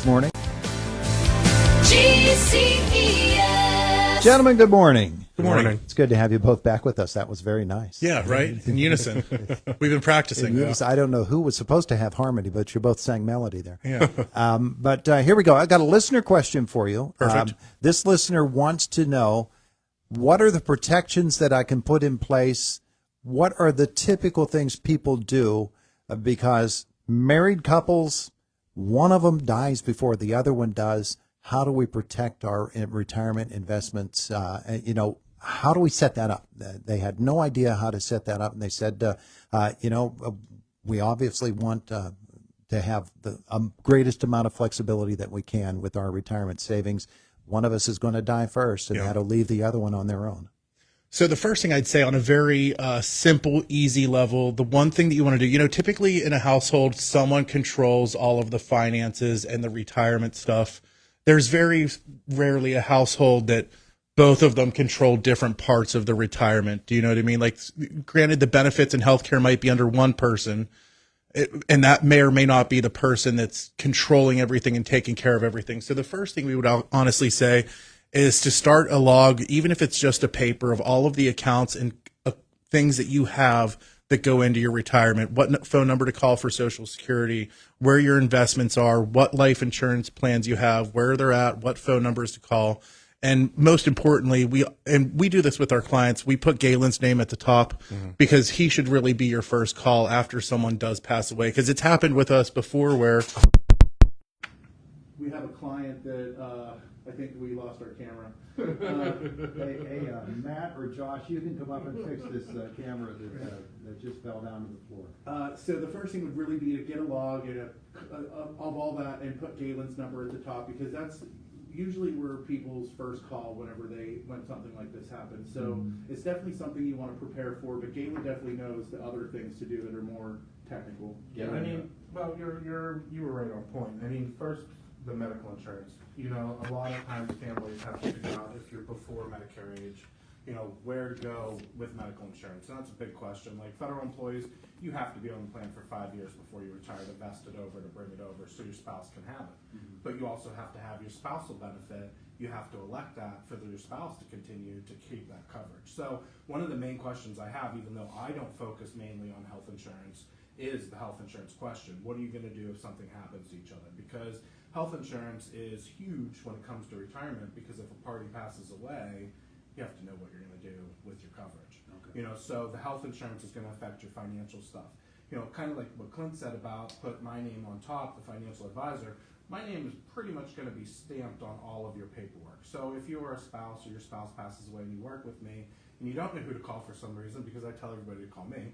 this morning. GCES. Gentlemen, good morning. Good morning. It's good to have you both back with us. That was very nice. Yeah, right? In unison. We've been practicing. I don't know who was supposed to have harmony, but you both sang melody there. Yeah. But here we go. I got a listener question for you. Perfect. This listener wants to know, what are the protections that I can put in place? What are the typical things people do? Because married couples, one of them dies before the other one does. How do we protect our retirement investments? How do we set that up? They had no idea how to set that up, and they said, we obviously want to have the greatest amount of flexibility that we can with our retirement savings. One of us is going to die first, and that'll leave the other one on their own. So the first thing I'd say, on a very simple, easy level, the one thing that you want to do, typically in a household, someone controls all of the finances and the retirement stuff. There's very rarely a household that both of them control different parts of the retirement. Do you know what I mean? Like, granted, the benefits and healthcare might be under one person, and that may or may not be the person that's controlling everything and taking care of everything. So the first thing we would honestly say is to start a log, even if it's just a paper, of all of the accounts and things that you have that go into your retirement, what phone number to call for Social Security, where your investments are, what life insurance plans you have, where they're at, what phone numbers to call. And most importantly, we do this with our clients. We put Galen's name at the top because he should really be your first call after someone does pass away. Because it's happened with us before where we have a client that I think we lost our camera. Hey, Matt or Josh, you can come up and fix this camera that just fell down to the floor. So the first thing would really be to get a log of all that and put Galen's number at the top, because that's usually where people's first call when something like this happens. So it's definitely something you want to prepare for, but Galen definitely knows the other things to do that are more technical. Yeah, I mean, well, you were right on point. I mean, first, the medical insurance. A lot of times families have to figure out, if you're before Medicare age, where to go with medical insurance. And that's a big question. Like federal employees, you have to be on the plan for 5 years before you retire to vest it over, to bring it over so your spouse can have it. But you also have to have your spousal benefit. You have to elect that for your spouse to continue to keep that coverage. So one of the main questions I have, even though I don't focus mainly on health insurance, is the health insurance question. What are you going to do if something happens to each other? Because health insurance is huge when it comes to retirement, because if a party passes away, you have to know what you're going to do with your coverage. Okay. So the health insurance is going to affect your financial stuff. Kind of like what Clint said about put my name on top, the financial advisor. My name is pretty much going to be stamped on all of your paperwork. So if you are a spouse or your spouse passes away and you work with me and you don't know who to call for some reason, because I tell everybody to call me,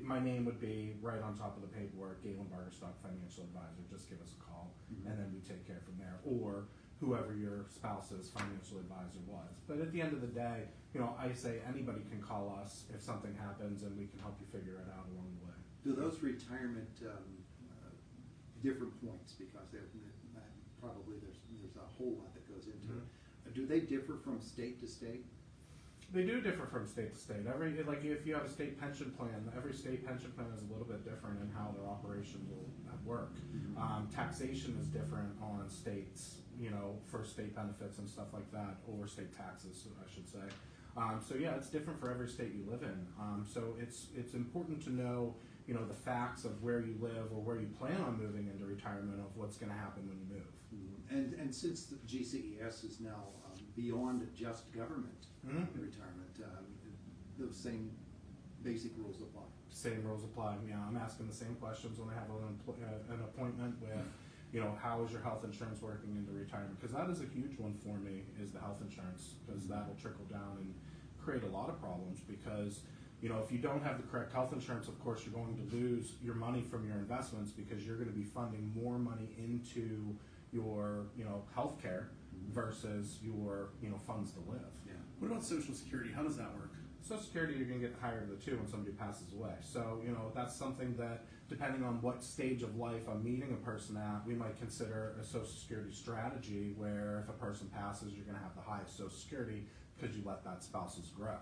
my name would be right on top of the paperwork, Galen Bargerstock, financial advisor. Just give us a call, and then we take care from there. Or whoever your spouse's financial advisor was. But at the end of the day, I say anybody can call us if something happens, and we can help you figure it out along the way. Do those retirement different points, because probably there's a whole lot that goes into it. Do they differ from state to state? They do differ from state to state. If you have a state pension plan, every state pension plan is a little bit different in how their operation will work. Taxation is different on states, for state benefits and stuff like that, or state taxes, I should say. It's different for every state you live in. So it's important to know, the facts of where you live or where you plan on moving into retirement, of what's going to happen when you move. And since the GCES is now beyond just government retirement, those same basic rules apply. Same rules apply. Yeah, I'm asking the same questions when I have an appointment with, how is your health insurance working into retirement? Because that is a huge one for me, is the health insurance, because that will trickle down and create a lot of problems. Because if you don't have the correct health insurance, of course, you're going to lose your money from your investments, because you're going to be funding more money into your, health care versus your, funds to live. Yeah. What about Social Security? How does that work? Social Security, you're going to get higher of the two when somebody passes away. So, that's something that, depending on what stage of life I'm meeting a person at, we might consider a Social Security strategy where if a person passes, you're going to have the highest Social Security because you let that spouse's grow.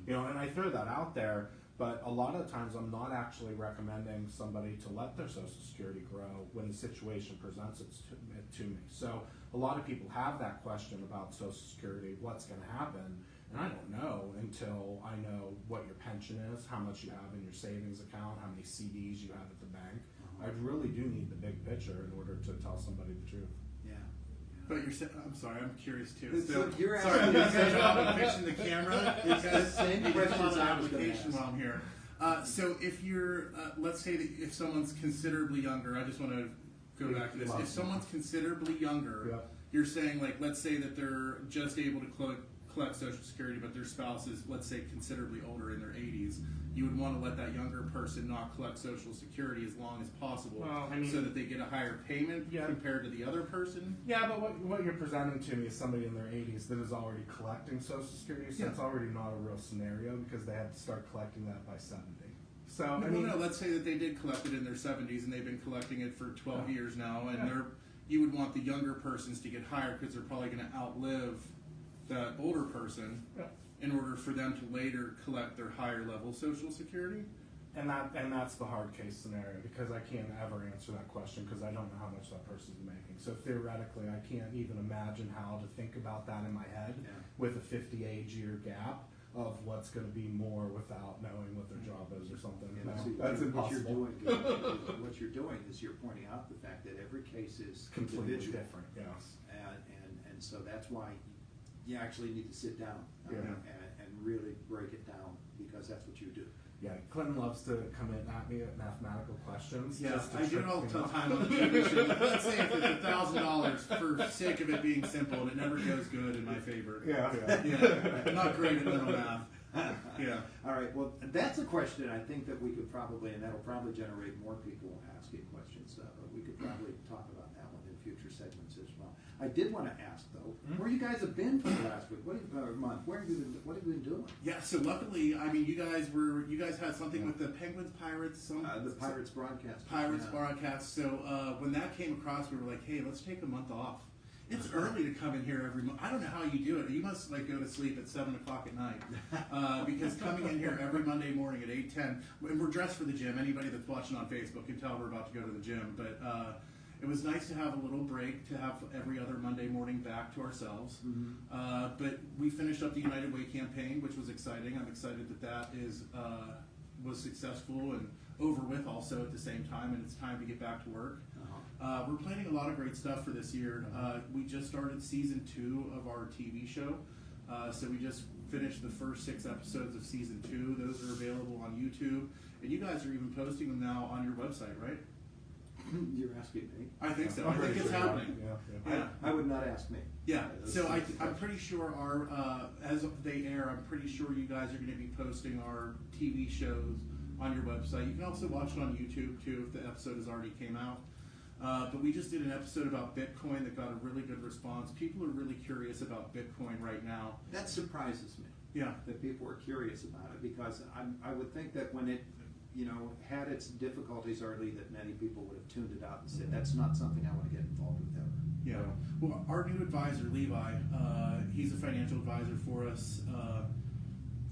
And I throw that out there But a lot of times I'm not actually recommending somebody to let their Social Security grow when the situation presents it to me. So a lot of people have that question about Social Security, what's going to happen, and I don't know until I know what your pension is, how much you have in your savings account, how many CDs you have at the bank. I really do need the big picture in order to tell somebody the truth. Yeah. But you're saying, I'm sorry, I'm curious too. So you're sorry, asking I'm the same- fixing the camera. It's the same It's questions on an I was gonna application ask. while I'm here. So if you're, let's say that if someone's considerably younger, I just want to go back to this. If someone's considerably younger, Yeah. you're saying like, let's say that they're just able to collect Social Security, but their spouse is, let's say, considerably older in their 80s. You would want to let that younger person not collect Social Security as long as possible, Well, I mean- so that they get a higher payment Yeah. compared to the other person. Yeah, but what you're presenting to me is somebody in their 80s that is already collecting Social Security, so Yeah. it's already not a real scenario because they had to start collecting that by 70. So, No, I mean, no, let's say that they did collect it in their 70s and they've been collecting it for 12 Yeah. years now, and Yeah. you would want the younger persons to get higher because they're probably going to outlive that older person yeah. in order for them to later collect their higher level Social Security. And that's the hard case scenario because I can't ever answer that question because I don't know how much that person's making. So theoretically, I can't even imagine how to think about that in my head Yeah. with a 50-age-year gap of what's going to be more without knowing what their job is or something. And No, see, that's what you're impossible. doing, what you're doing is you're pointing out the fact that every case is Completely individual. different, yes. And so that's why you actually need to sit down Yeah. and really break it down, because that's what you do. Yeah, Clinton loves to come in at me at mathematical questions. Yeah, just to I do trip it all me the up. time on the TV show. Let's say if it's $1,000 for sake of it being simple, and it never goes good in my favor. Yeah, yeah. Yeah, I'm not great at mental math. Yeah. All right, well, that's a question I think that we could probably, and that'll probably generate more people asking questions, but we could probably talk about that one in future segments as well. I did want to ask though, where you guys have been for the last week, what month, what have you been doing? Yeah, so luckily, I mean, you guys had something with the Penguins Pirates, The Pirates broadcast. Pirates Yeah. broadcast. So when that came across, we were like, hey, let's take a month off. It's early to come in here every month. I don't know how you do it. You must like go to sleep at 7 o'clock at night because coming in here every Monday morning at 8:10, and we're dressed for the gym. Anybody that's watching on Facebook can tell we're about to go to the gym. But it was nice to have a little break, to have every other Monday morning back to ourselves. But we finished up the United Way campaign, which was exciting. I'm excited that was successful and over with also at the same time, and it's time to get back to work. We're planning a lot of great stuff for this year. We just started season 2 of our TV show. So we just finished the first 6 episodes of season 2. Those are available on YouTube. And you guys are even posting them now on your website, right? You're asking me? I think so. I I'm think pretty it's sure, happening. Yeah, Yeah. I would not ask me. Yeah, Those so sorts of I'm questions. pretty sure as they air, I'm pretty sure you guys are going to be posting our TV shows on your website. You can also watch it on YouTube too if the episode has already came out. But we just did an episode about Bitcoin that got a really good response. People are really curious about Bitcoin right now. That surprises me. Yeah. That people are curious about it, because I would think that when it, had its difficulties early, that many people would have tuned it out and said, that's not something I want to get involved with ever. Yeah. Well, our new advisor, Levi, he's a financial advisor for us.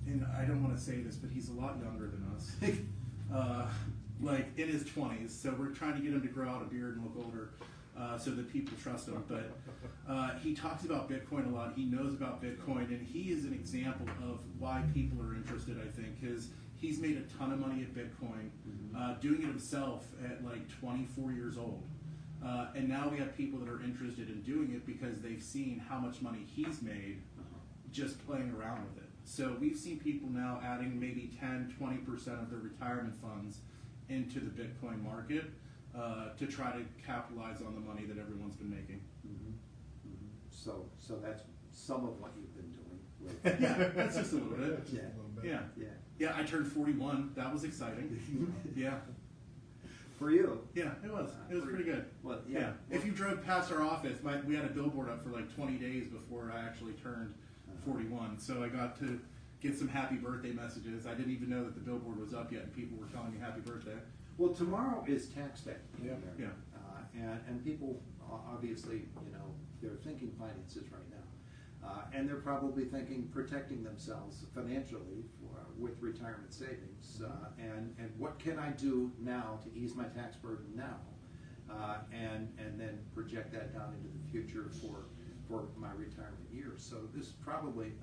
And I don't want to say this, but he's a lot younger than us. Like in his 20s. So we're trying to get him to grow out a beard and look older so that people trust him. But he talks about Bitcoin a lot. He knows about Bitcoin, and he is an example of why people are interested, I think, because he's made a ton of money at Bitcoin, doing it himself at like 24 years old. And now we have people that are interested in doing it because they've seen how much money he's made just playing around with it. So we've seen people now adding maybe 10, 20% of their retirement funds into the Bitcoin market to try to capitalize on the money that everyone's been making. So that's some of what you've been doing. With, Yeah, that's just a little bit. Yeah. Yeah. Yeah. Yeah, I turned 41. That was exciting. Yeah. For you. Yeah, it was. It was pretty good. Well, Yeah. yeah. If you drove past our office, we had a billboard up for like 20 days before I actually turned 41. So I got to get some happy birthday messages. I didn't even know that the billboard was up yet, and people were telling me happy birthday. Well, tomorrow is tax day. in Yeah. America. Yeah. And people, obviously, they're thinking finances right now. And they're probably thinking protecting themselves financially with retirement savings. And what can I do now to ease my tax burden now? And then project that down into the future for my retirement years. So this is probably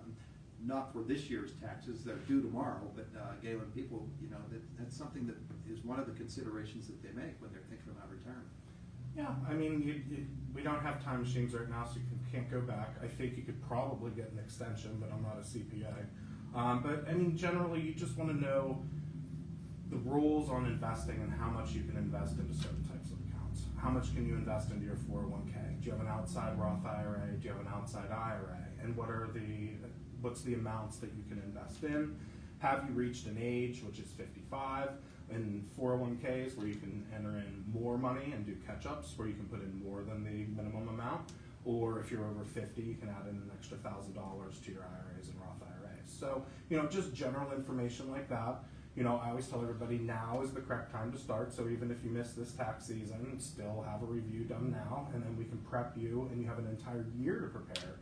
not for this year's taxes, they're due tomorrow, but Galen, people, that's something that is one of the considerations that they make when they're thinking about retirement. Yeah, I mean, we don't have time machines right now, so you can't go back. I think you could probably get an extension, but I'm not a CPA. But I mean, generally, you just want to know the rules on investing and how much you can invest into certain types of accounts. How much can you invest into your 401k? Do you have an outside Roth IRA? Do you have an outside IRA? And what's the amounts that you can invest in? Have you reached an age, which is 55, in 401ks where you can enter in more money and do catch-ups where you can put in more than the minimum amount? Or if you're over 50, you can add in an extra $1,000 to your IRAs and Roth IRAs. So, just general information like that. I always tell everybody now is the correct time to start. So even if you miss this tax season, still have a review done now, and then we can prep you, and you have an entire year to prepare,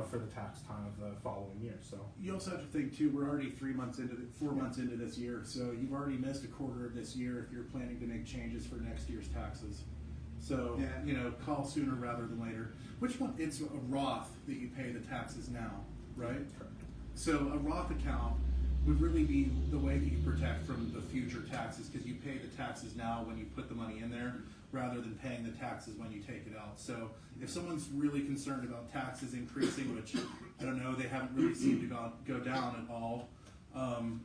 for the tax time of the following year. So you also have to think too, we're already 4 months into this year, so you've already missed a quarter of this year if you're planning to make changes for next year's taxes. So, call sooner rather than later. Which one? It's a Roth that you pay the taxes now, right? So a Roth account would really be the way that you protect from the future taxes, because you pay the taxes now when you put the money in there, rather than paying the taxes when you take it out. So if someone's really concerned about taxes increasing, which I don't know, they haven't really seemed to go down at all,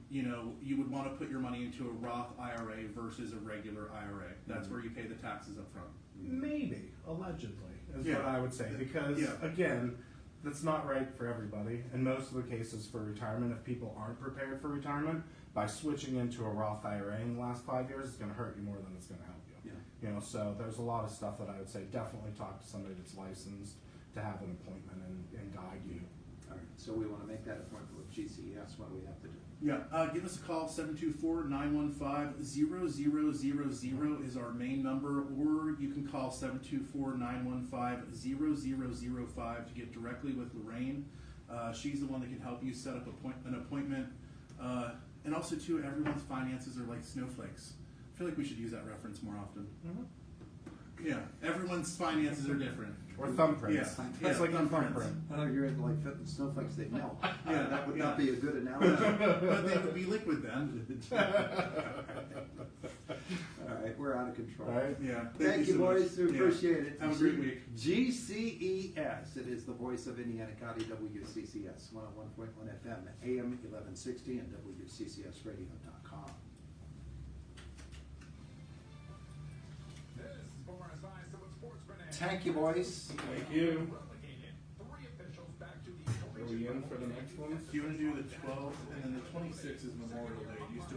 you would want to put your money into a Roth IRA versus a regular IRA. That's where you pay the taxes up front. maybe, allegedly, is what I would say. Because, again, that's not right for everybody. In most of the cases for retirement, if people aren't prepared for retirement, by switching into a Roth IRA in the last 5 years, it's going to hurt you more than it's going to help you. So there's a lot of stuff that I would say definitely talk to somebody that's licensed to have an appointment and guide you. All right, so we want to make that appointment with GCES. What do we have to do? Give us a call, 724-915-0000 is our main number, or you can call 724-915-0005 to get directly with Lorraine. She's the one that can help you set up an appointment. And also, too, everyone's finances are like snowflakes. I feel like we should use that reference more often. Yeah, everyone's finances are different. Or thumbprints. Yeah, It's like a thumbprints. thumbprint. Oh, you're into like fitting snowflakes, they melt. Yeah, That would not be a good analogy. But they would be liquid then. All right, we're out of control. Right? Yeah. Thank you, so boys. much. We appreciate it. Have a great week. GCES. It is the voice of Indiana County, WCCS 101.1 FM, AM 1160, and WCCSradio.com. Thank you, boys. Thank you. Are we in for the next one? Do you want to do the 12th, and then the 26th is Memorial Day? Do you still